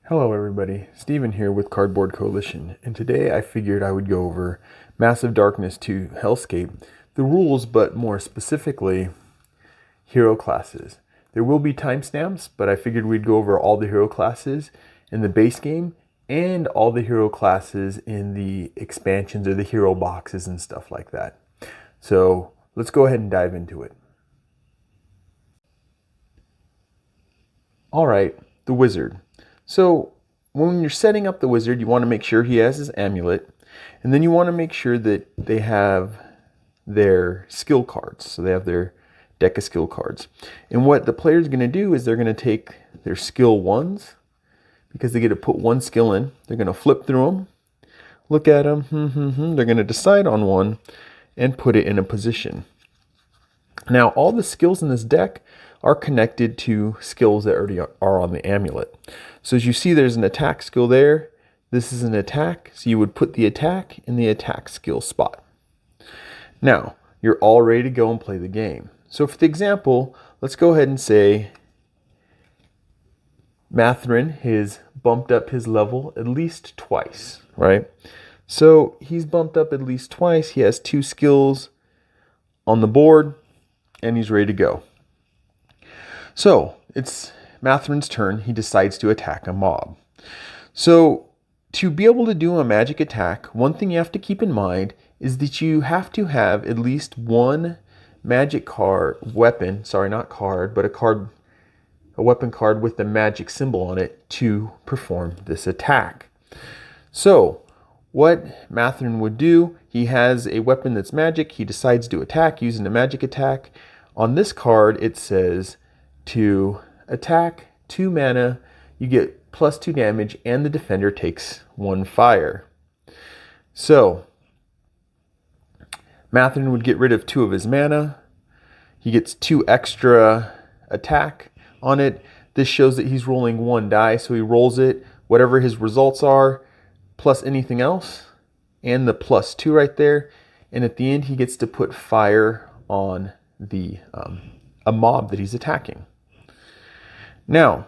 Hello everybody, Steven here with Cardboard Coalition, and today I figured I would go over Massive Darkness 2 Hellscape, the rules, but more specifically, hero classes. There will be timestamps, but I figured we'd go over all the hero classes in the base game and all the hero classes in the expansions or the hero boxes and stuff like that. So let's go ahead and dive into it. Alright, the Wizard. So when you're setting up the wizard, you want to make sure he has his amulet, and then you want to make sure that they have their skill cards. So they have their deck of skill cards. And what the player's going to do is they're going to take their skill ones, because they get to put one skill in. They're going to flip through them, look at them, they're going to decide on one and put it in a position. Now all the skills in this deck are connected to skills that already are on the amulet. So as you see, there's an attack skill there. This is an attack, so you would put the attack in the attack skill spot. Now, you're all ready to go and play the game. So for the example, let's go ahead and say Mathrin has bumped up his level at least twice, right? So he's bumped up at least twice. He has 2 skills on the board, and he's ready to go. So it's Mathrin's turn. He decides to attack a mob. So to be able to do a magic attack, one thing you have to keep in mind is that you have to have at least one magic card, weapon, sorry, not card, but a weapon card with the magic symbol on it to perform this attack. So what Mathrin would do, he has a weapon that's magic. He decides to attack using a magic attack. On this card, it says to attack 2 mana, you get +2 damage, and the defender takes 1 fire. So Mathrin would get rid of 2 of his mana. He gets 2 extra attack on it. This shows that he's rolling 1 die, so he rolls it, whatever his results are, plus anything else, and the +2 right there. And at the end, he gets to put fire on the a mob that he's attacking. Now,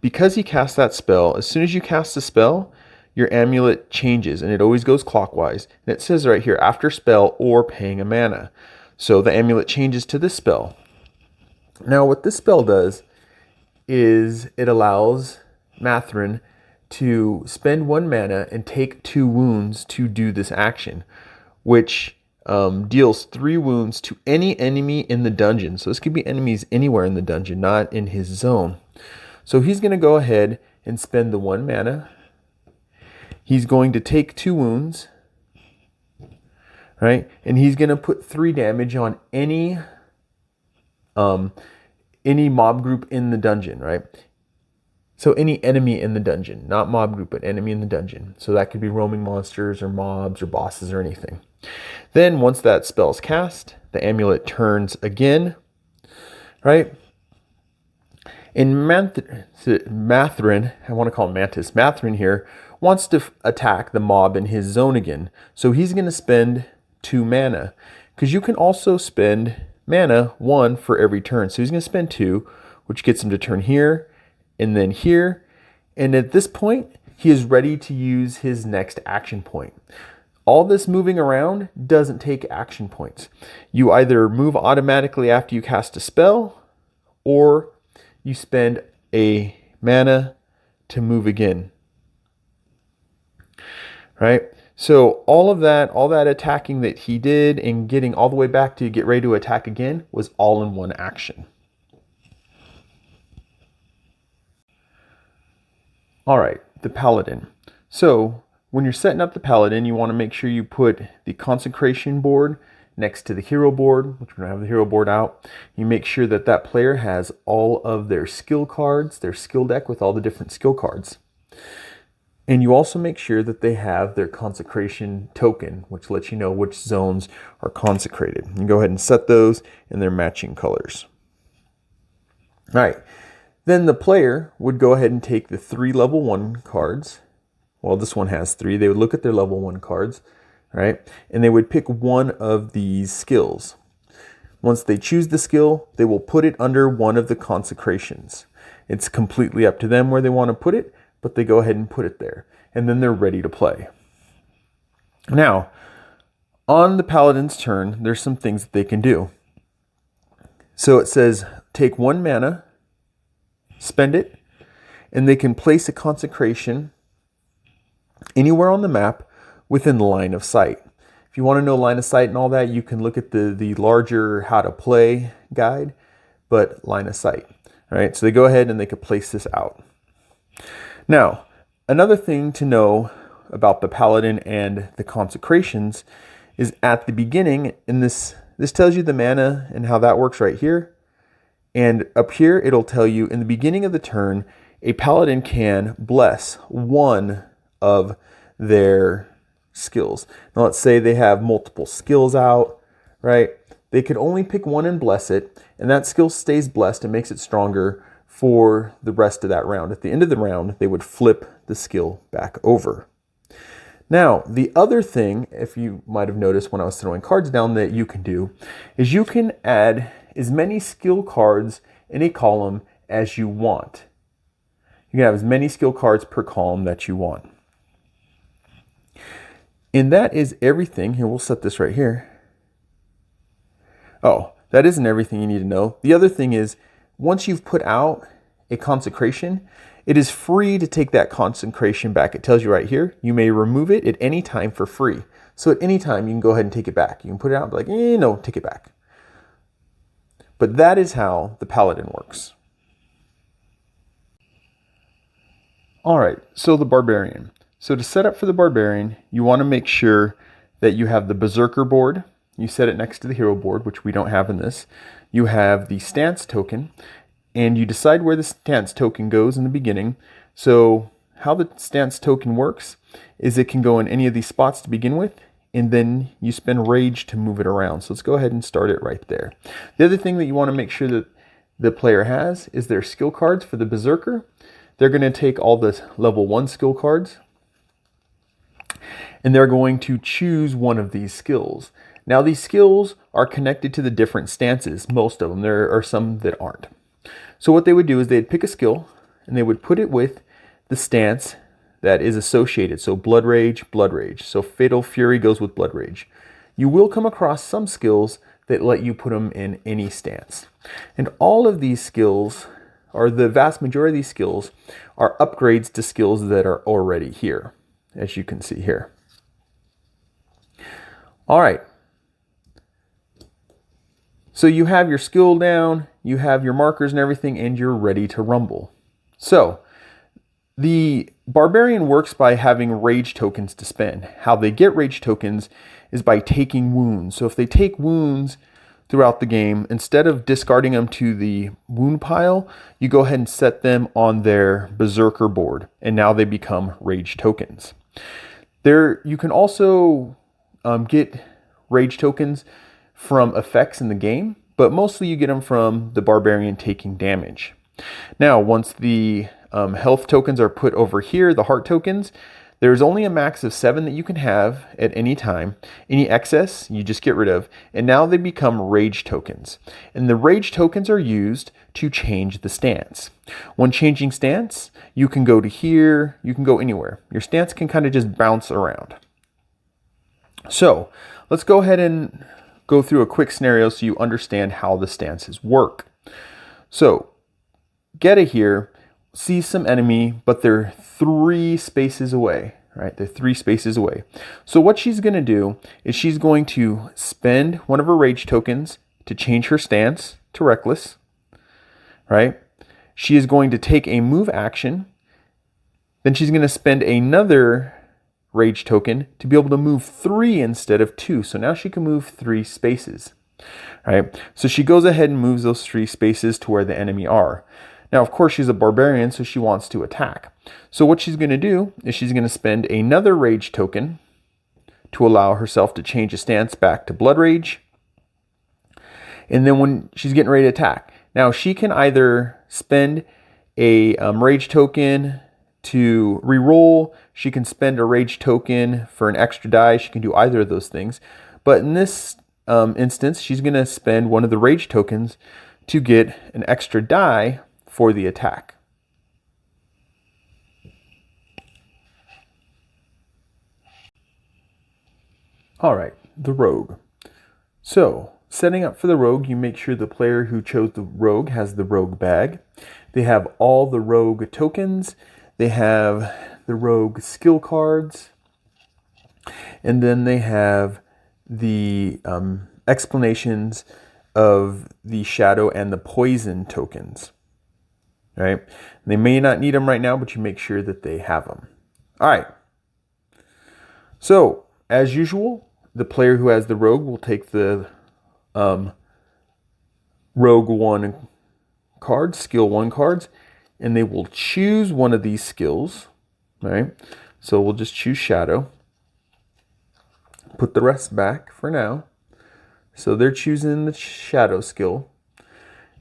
because he cast that spell, as soon as you cast the spell, your amulet changes, and it always goes clockwise. And it says right here, after spell or paying a mana. So the amulet changes to this spell. Now what this spell does is it allows Mathrin to spend 1 mana and take 2 wounds to do this action, which deals 3 wounds to any enemy in the dungeon. So this could be enemies anywhere in the dungeon, not in his zone. So he's going to go ahead and spend the 1 mana. He's going to take 2 wounds, right? And he's going to put 3 damage on any mob group in the dungeon, right? So any enemy in the dungeon, not mob group, but enemy in the dungeon. So that could be roaming monsters or mobs or bosses or anything. Then once that spell's cast, the amulet turns again, right? And Mathrin, I want to call him Mantis, Mathrin here wants to attack the mob in his zone again. So he's going to spend 2 mana, because you can also spend mana 1 for every turn. So he's going to spend 2, which gets him to turn here and then here. And at this point, he is ready to use his next action point. All this moving around doesn't take action points. You either move automatically after you cast a spell, or you spend a mana to move again. Right? So all that attacking that he did and getting all the way back to get ready to attack again was all in one action. All right, the Paladin. So when you're setting up the Paladin, you want to make sure you put the consecration board next to the hero board, which we're going to have the hero board out. You make sure that that player has all of their skill cards, their skill deck with all the different skill cards. And you also make sure that they have their consecration token, which lets you know which zones are consecrated. You go ahead and set those in their matching colors. All right. Then the player would go ahead and take the 3 level 1 cards. Well, this one has 3. They would look at their level 1 cards, right? And they would pick one of these skills. Once they choose the skill, they will put it under one of the consecrations. It's completely up to them where they want to put it, but they go ahead and put it there, and then they're ready to play. Now, on the Paladin's turn, there's some things that they can do. So it says, take 1 mana, spend it, and they can place a consecration anywhere on the map within the line of sight. If you want to know line of sight and all that, you can look at the larger how to play guide, but line of sight. All right, so they go ahead and they can place this out. Now, another thing to know about the Paladin and the consecrations is at the beginning, and this tells you the mana and how that works right here. And up here, it'll tell you in the beginning of the turn, a Paladin can bless one of their skills. Now let's say they have multiple skills out, right? They could only pick one and bless it, and that skill stays blessed and makes it stronger for the rest of that round. At the end of the round, they would flip the skill back over. Now, the other thing, if you might have noticed when I was throwing cards down, that you can do is you can add as many skill cards in a column as you want. You can have as many skill cards per column that you want. And that is everything. Here, we'll set this right here. Oh, that isn't everything you need to know. The other thing is, once you've put out a consecration, it is free to take that consecration back. It tells you right here, you may remove it at any time for free. So at any time, you can go ahead and take it back. You can put it out and be like, no, take it back. But that is how the Paladin works. All right, so the Barbarian. So to set up for the Barbarian, you want to make sure that you have the Berserker board. You set it next to the hero board, which we don't have in this. You have the stance token, and you decide where the stance token goes in the beginning. So how the stance token works is it can go in any of these spots to begin with, and then you spend rage to move it around. So let's go ahead and start it right there. The other thing that you want to make sure that the player has is their skill cards for the Berserker. They're going to take all the level 1 skill cards, and they're going to choose one of these skills. Now these skills are connected to the different stances, most of them. There are some that aren't. So what they would do is they'd pick a skill, and they would put it with the stance that is associated. So Blood Rage. So Fatal Fury goes with Blood Rage. You will come across some skills that let you put them in any stance. And all of these skills, or the vast majority of these skills, are upgrades to skills that are already here, as you can see here. All right. So you have your skill down, you have your markers and everything, and you're ready to rumble. So the Barbarian works by having rage tokens to spend. How they get rage tokens is by taking wounds. So if they take wounds throughout the game, instead of discarding them to the wound pile, you go ahead and set them on their Berserker board, and now they become rage tokens. You can also get rage tokens from effects in the game, but mostly you get them from the Barbarian taking damage. Now, once the health tokens are put over here, the heart tokens, there's only a max of 7 that you can have at any time. Any excess, you just get rid of, and now they become rage tokens. And the rage tokens are used to change the stance. When changing stance, you can go to here, you can go anywhere. Your stance can kind of just bounce around. So let's go ahead and go through a quick scenario so you understand how the stances work. So Geta here sees some enemy, but they're 3 spaces away, right? They're 3 spaces away. So what she's going to do is she's going to spend one of her rage tokens to change her stance to reckless, right? She is going to take a move action. Then she's going to spend another rage token to be able to move 3 instead of 2. So now she can move 3 spaces, right? So she goes ahead and moves those 3 spaces to where the enemy are. Now, of course, she's a Barbarian, so she wants to attack. So what she's going to do is she's going to spend another rage token to allow herself to change a stance back to Blood Rage. And then when she's getting ready to attack, now she can either spend a rage token to reroll, she can spend a rage token for an extra die, she can do either of those things. But in this instance, she's going to spend one of the rage tokens to get an extra die for the attack. All right, the rogue. So, setting up for the rogue, you make sure the player who chose the rogue has the rogue bag. They have all the rogue tokens. They have the rogue skill cards. And then they have the explanations of the shadow and the poison tokens. Right? They may not need them right now, but you make sure that they have them. All right. So, as usual, the player who has the rogue will take the rogue 1 cards, skill 1 cards, and they will choose one of these skills. Right? So we'll just choose shadow. Put the rest back for now. So they're choosing the shadow skill.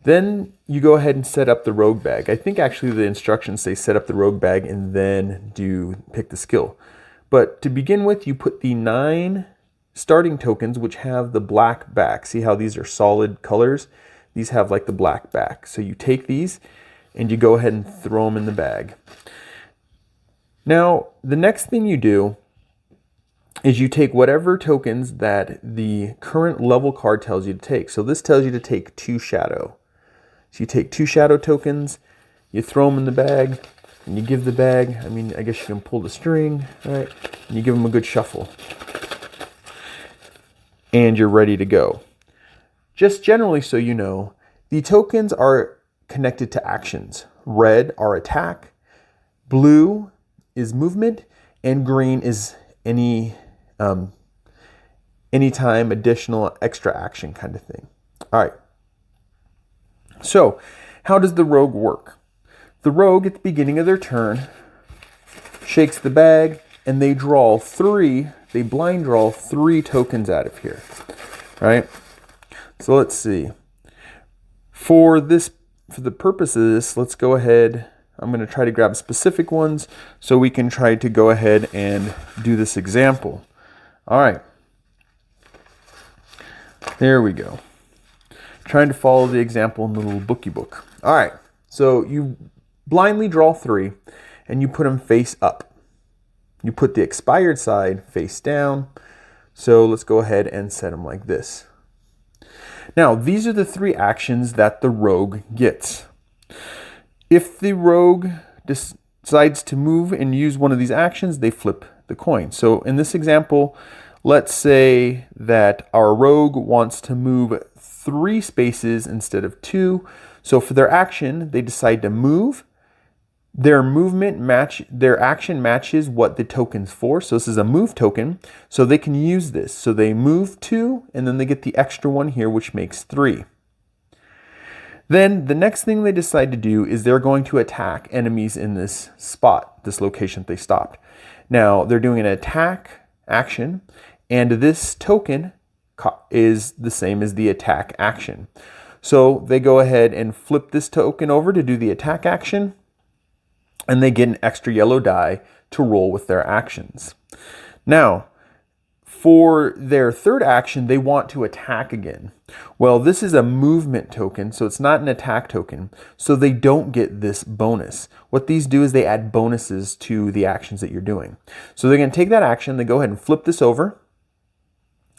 Then you go ahead and set up the rogue bag. I think actually the instructions say set up the rogue bag and then pick the skill. But to begin with, you put the 9 starting tokens which have the black back. See how these are solid colors? These have like the black back. So you take these and you go ahead and throw them in the bag. Now, the next thing you do is you take whatever tokens that the current level card tells you to take. So this tells you to take 2 shadow. So you take 2 shadow tokens, you throw them in the bag, and you give the bag, I guess you can pull the string, right? And you give them a good shuffle. And you're ready to go. Just generally so you know, the tokens are connected to actions. Red are attack, blue is movement, and green is anytime additional extra action kind of thing. All right. So, how does the rogue work? The rogue, at the beginning of their turn, shakes the bag, and they blind draw 3 tokens out of here. Right? So let's see. For the purpose of this, let's go ahead. I'm going to try to grab specific ones so we can try to go ahead and do this example. All right. There we go. Trying to follow the example in the little bookie book. All right. So you blindly draw 3 and you put them face up. You put the expired side face down. So let's go ahead and set them like this. Now, these are the 3 actions that the rogue gets. If the rogue decides to move and use one of these actions, they flip the coin. So in this example, let's say that our rogue wants to move 3 spaces instead of 2. So for their action, they decide to move. Their action matches what the token's for. So this is a move token. So they can use this. So they move 2, and then they get the extra 1 here, which makes 3. Then the next thing they decide to do is they're going to attack enemies in this spot, this location that they stopped. Now, they're doing an attack action, and this token is the same as the attack action. So they go ahead and flip this token over to do the attack action, and they get an extra yellow die to roll with their actions. Now, for their third action, they want to attack again. Well, this is a movement token, so it's not an attack token, so they don't get this bonus. What these do is they add bonuses to the actions that you're doing. So they're going to take that action, they go ahead and flip this over,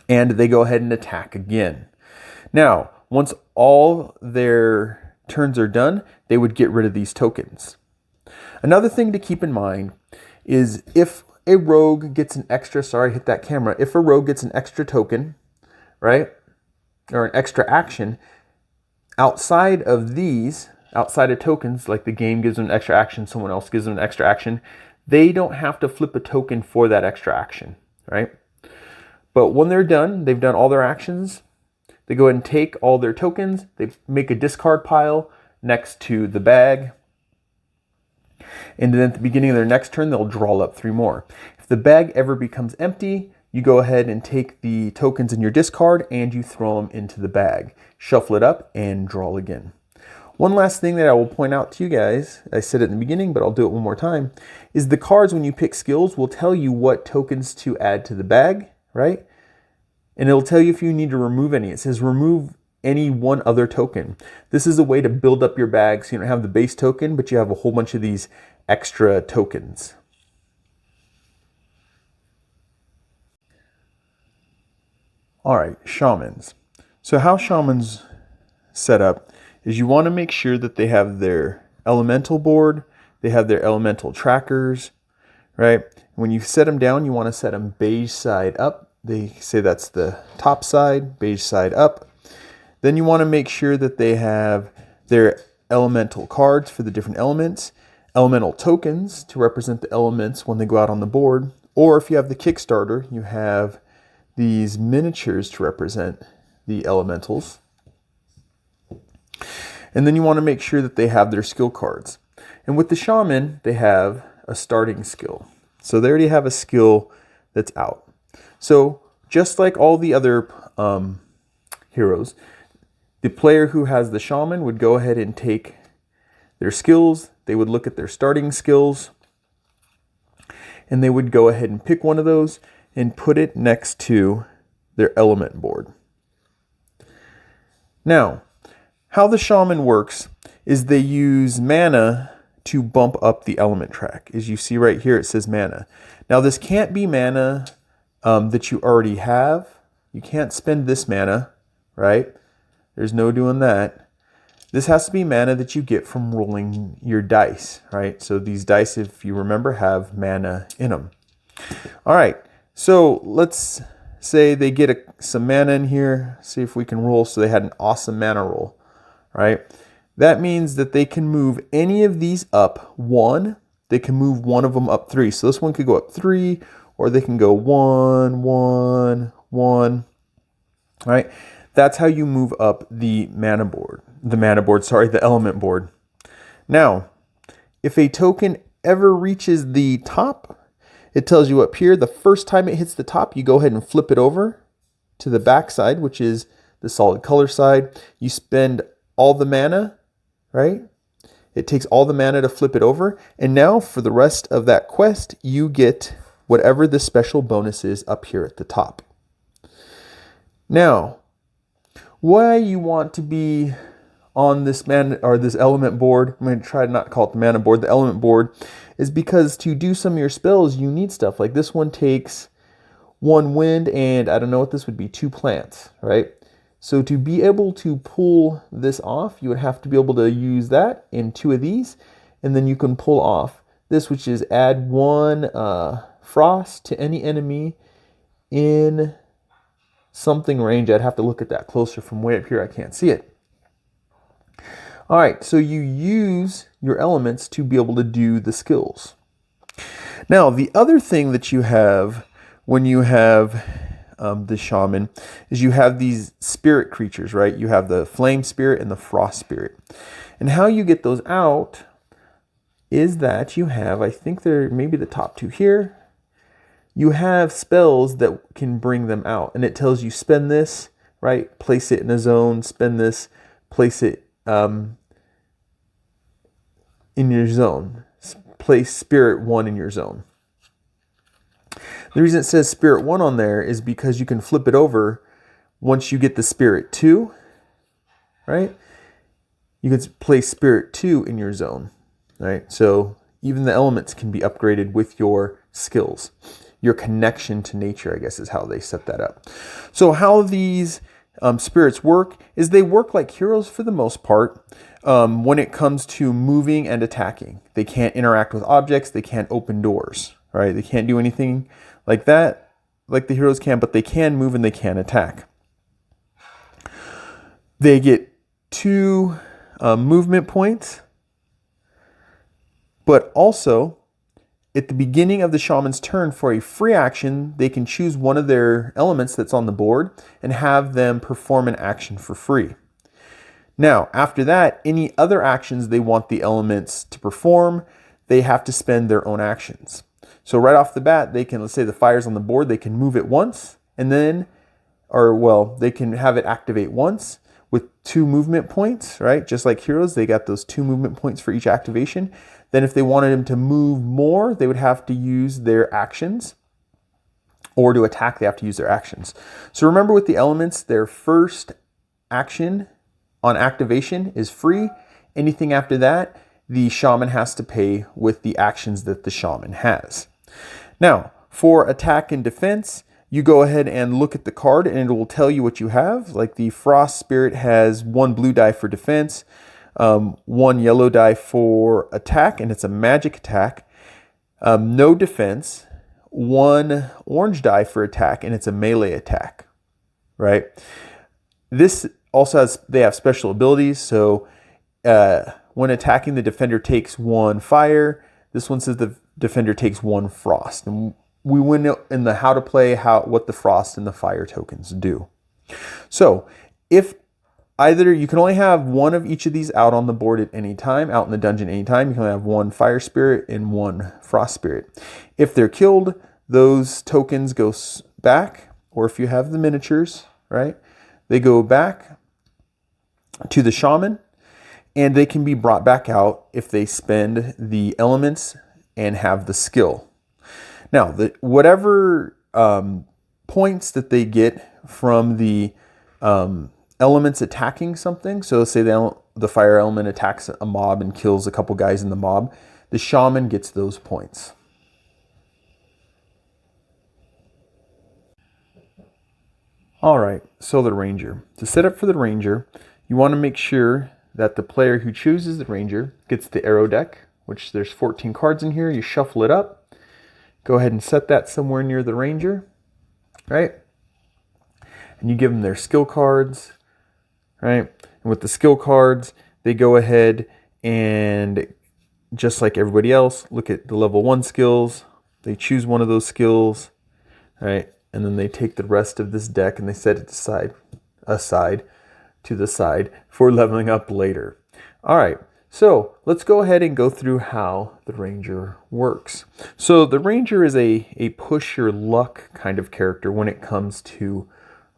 and they go ahead and attack again. Now, once all their turns are done, they would get rid of these tokens. Another thing to keep in mind is if a rogue gets an extra, if a rogue gets an extra token, right, or an extra action, outside of tokens, like the game gives them an extra action, someone else gives them an extra action, they don't have to flip a token for that extra action, right? But when they're done, they've done all their actions, they go ahead and take all their tokens, they make a discard pile next to the bag, and then at the beginning of their next turn, they'll draw up 3 more. If the bag ever becomes empty, you go ahead and take the tokens in your discard and you throw them into the bag. Shuffle it up and draw again. One last thing that I will point out to you guys, I said it in the beginning, but I'll do it one more time, is the cards when you pick skills will tell you what tokens to add to the bag, right? And it'll tell you if you need to remove any. It says remove any one other token. This is a way to build up your bag so you don't have the base token, but you have a whole bunch of these extra tokens. All right, shamans. So how shamans set up is you want to make sure that they have their elemental board, they have their elemental trackers, right? When you set them down, you want to set them beige side up. They say that's the top side, beige side up. Then you want to make sure that they have their elemental cards for the different elements, elemental tokens to represent the elements when they go out on the board, or if you have the Kickstarter, you have these miniatures to represent the elementals. And then you want to make sure that they have their skill cards. And with the shaman, they have a starting skill. So they already have a skill that's out. So just like all the other heroes, the player who has the shaman would go ahead and take their skills. They would look at their starting skills, and they would go ahead and pick one of those and put it next to their element board. Now, how the shaman works is they use mana to bump up the element track. As you see right here, it says mana. Now, this can't be mana that you already have. You can't spend this mana, right? There's no doing that. This has to be mana that you get from rolling your dice, right? So these dice, if you remember, have mana in them. All right, so let's say they get some mana in here. See if we can roll. So they had an awesome mana roll, right? That means that they can move any of these up 1. They can move one of them up 3. So this one could go up 3, or they can go 1, 1, 1, right? That's how you move up the element board. Now, if a token ever reaches the top, it tells you up here, the first time it hits the top, you go ahead and flip it over to the back side, which is the solid color side. You spend all the mana, right? It takes all the mana to flip it over. And now for the rest of that quest, you get whatever the special bonus is up here at the top. Now, why you want to be on this this element board, I'm going to try to not call it the mana board, the element board, is because to do some of your spells, you need stuff. Like this one takes 1 wind and I don't know what this would be, 2 plants, right? So to be able to pull this off, you would have to be able to use that in 2 of these, and then you can pull off this, which is add 1 frost to any enemy in something range. I'd have to look at that closer from way up here. I can't see it. All right, so you use your elements to be able to do the skills. Now, the other thing that you have when you have the shaman is you have these spirit creatures, right? You have the flame spirit and the frost spirit. And how you get those out is that you have, I think they're maybe the top 2 here, you have spells that can bring them out. And it tells you spend this, right? Place it in a zone, spend this, place it in your zone. Place spirit 1 in your zone. The reason it says spirit 1 on there is because you can flip it over once you get the spirit 2, right? You can place spirit 2 in your zone, right? So even the elements can be upgraded with your skills. Your connection to nature, I guess, is how they set that up. So how these spirits work is they work like heroes for the most part when it comes to moving and attacking. They can't interact with objects. They can't open doors, right? They can't do anything like that, like the heroes can, but they can move and they can attack. They get 2 movement points, but also at the beginning of the shaman's turn, for a free action, they can choose one of their elements that's on the board and have them perform an action for free. Now, after that, any other actions they want the elements to perform, they have to spend their own actions. So right off the bat, they can, let's say the fire's on the board, they can move it once, and then, they can have it activate once with 2 movement points, right? Just like heroes, they got those 2 movement points for each activation. Then if they wanted them to move more, they would have to use their actions, or to attack, they have to use their actions. So remember with the elements, their first action on activation is free. Anything after that, the shaman has to pay with the actions that the shaman has. Now, for attack and defense, you go ahead and look at the card and it will tell you what you have. Like the Frost Spirit has 1 blue die for defense, 1 yellow die for attack, and it's a magic attack. No defense, 1 orange die for attack, and it's a melee attack, right? This also has, they have special abilities. So when attacking, the defender takes 1 fire. This one says the defender takes 1 frost. And we went in the how to play, what the frost and the fire tokens do. So if either, you can only have 1 of each of these out on the board at any time, out in the dungeon anytime. You can only have 1 fire spirit and 1 frost spirit. If they're killed, those tokens go back, or if you have the miniatures, right, they go back to the shaman, and they can be brought back out if they spend the elements and have the skill. Now, whatever points that they get from the elements attacking something, so say the fire element attacks a mob and kills a couple guys in the mob, the shaman gets those points. All right, so the ranger. To set up for the ranger, you want to make sure that the player who chooses the ranger gets the arrow deck, which there's 14 cards in here. You shuffle it up. Go ahead and set that somewhere near the ranger, right? And you give them their skill cards, right? And with the skill cards, they go ahead and, just like everybody else, look at the level 1 skills. They choose one of those skills, right? And then they take the rest of this deck and they set it aside to the side for leveling up later. All right. So let's go ahead and go through how the ranger works. So the ranger is a push your luck kind of character when it comes to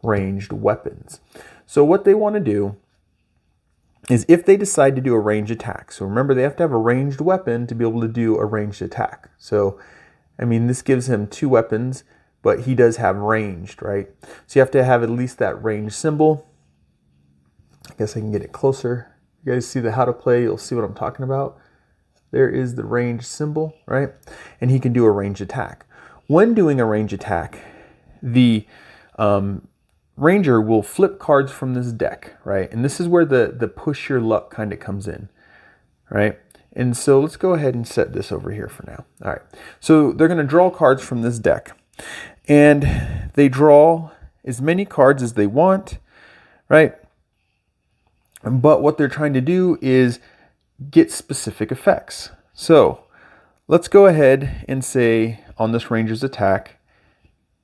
ranged weapons. So what they want to do is, if they decide to do a ranged attack, so remember they have to have a ranged weapon to be able to do a ranged attack. So, I mean, this gives him 2 weapons, but he does have ranged, right? So you have to have at least that ranged symbol. I guess I can get it closer. You guys see the how to play, you'll see what I'm talking about. There is the ranged symbol, right? And he can do a ranged attack. When doing a ranged attack, the ranger will flip cards from this deck, right? And this is where the push your luck kind of comes in, right? And so let's go ahead and set this over here for now. All right, so they're going to draw cards from this deck. And they draw as many cards as they want, right? But what they're trying to do is get specific effects. So let's go ahead and say on this ranger's attack,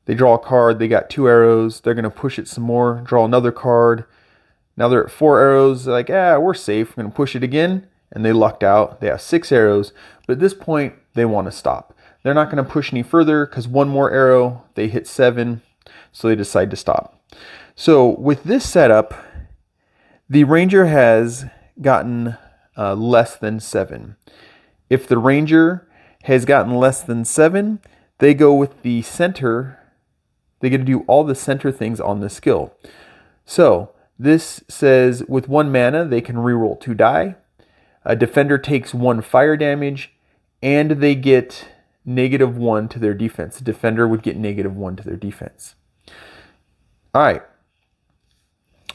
they draw a card, they got 2 arrows, they're going to push it some more, draw another card. Now they're at 4 arrows, they're like, we're safe, we're going to push it again, and they lucked out. They have 6 arrows, but at this point, they want to stop. They're not going to push any further because 1 more arrow, they hit 7, so they decide to stop. So with this setup, the ranger has gotten less than 7. If the ranger has gotten less than 7, they go with the center. They get to do all the center things on the skill. So this says with 1 mana, they can reroll 2 die. A defender takes 1 fire damage, and they get -1 to their defense. The defender would get -1 to their defense. All right.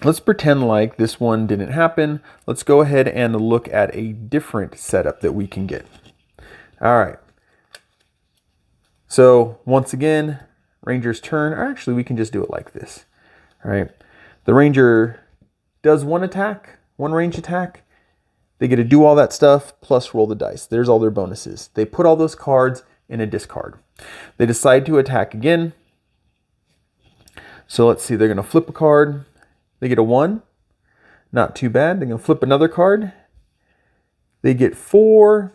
Let's pretend like this one didn't happen. Let's go ahead and look at a different setup that we can get. All right. So once again, ranger's turn, or actually we can just do it like this. All right. The ranger does 1 attack, 1 range attack. They get to do all that stuff plus roll the dice. There's all their bonuses. They put all those cards in a discard. They decide to attack again. So let's see, they're going to flip a card. They get a 1. Not too bad. They're going to flip another card. They get 4,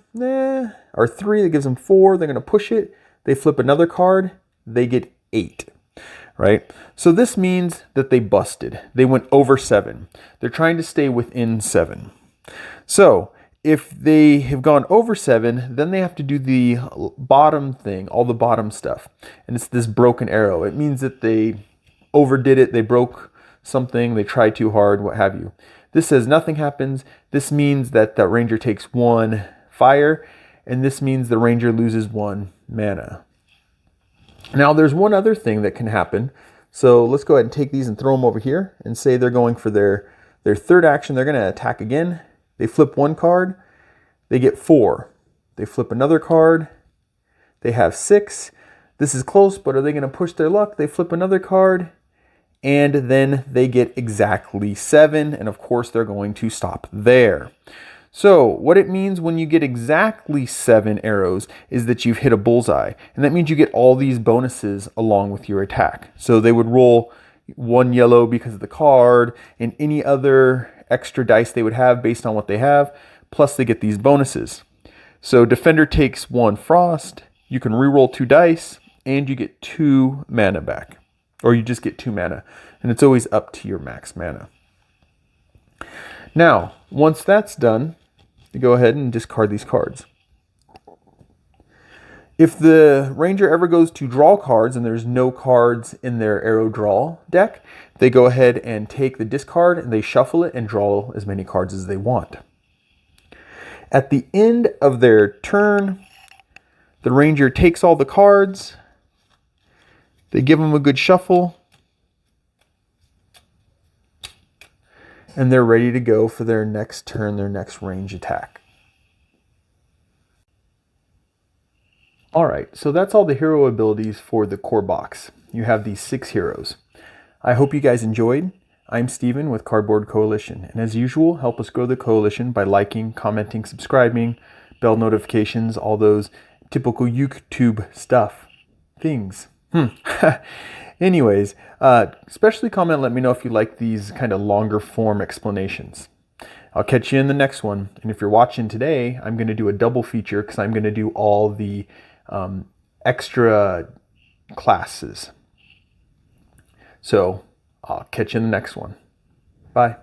or 3. That gives them 4. They're going to push it. They flip another card. They get 8, right? So this means that they busted. They went over 7. They're trying to stay within 7. So if they have gone over 7, then they have to do the bottom thing, all the bottom stuff. And it's this broken arrow. It means that they overdid it. They broke something, they try too hard, what have you. This says nothing happens. This means that the ranger takes 1 fire, and this means the ranger loses 1 mana. Now there's one other thing that can happen. So let's go ahead and take these and throw them over here and say they're going for their third action. They're going to attack again. They flip one card. They get 4. They flip another card. They have 6. This is close, but are they going to push their luck? They flip another card. And then they get exactly 7. And of course, they're going to stop there. So what it means when you get exactly 7 arrows is that you've hit a bullseye. And that means you get all these bonuses along with your attack. So they would roll 1 yellow because of the card and any other extra dice they would have based on what they have. Plus they get these bonuses. So defender takes 1 frost. You can reroll 2 dice and you get 2 mana back. Or you just get 2 mana. And it's always up to your max mana. Now, once that's done, you go ahead and discard these cards. If the ranger ever goes to draw cards and there's no cards in their arrow draw deck, they go ahead and take the discard and they shuffle it and draw as many cards as they want. At the end of their turn, the ranger takes all the cards, they give them a good shuffle, and they're ready to go for their next turn, their next range attack. All right, so that's all the hero abilities for the core box. You have these 6 heroes. I hope you guys enjoyed. I'm Steven with Cardboard Coalition, and as usual, help us grow the coalition by liking, commenting, subscribing, bell notifications, all those typical YouTube stuff. Things. Anyways, especially comment, let me know if you like these kind of longer form explanations. I'll catch you in the next one. And if you're watching today, I'm going to do a double feature because I'm going to do all the extra classes. So I'll catch you in the next one. Bye.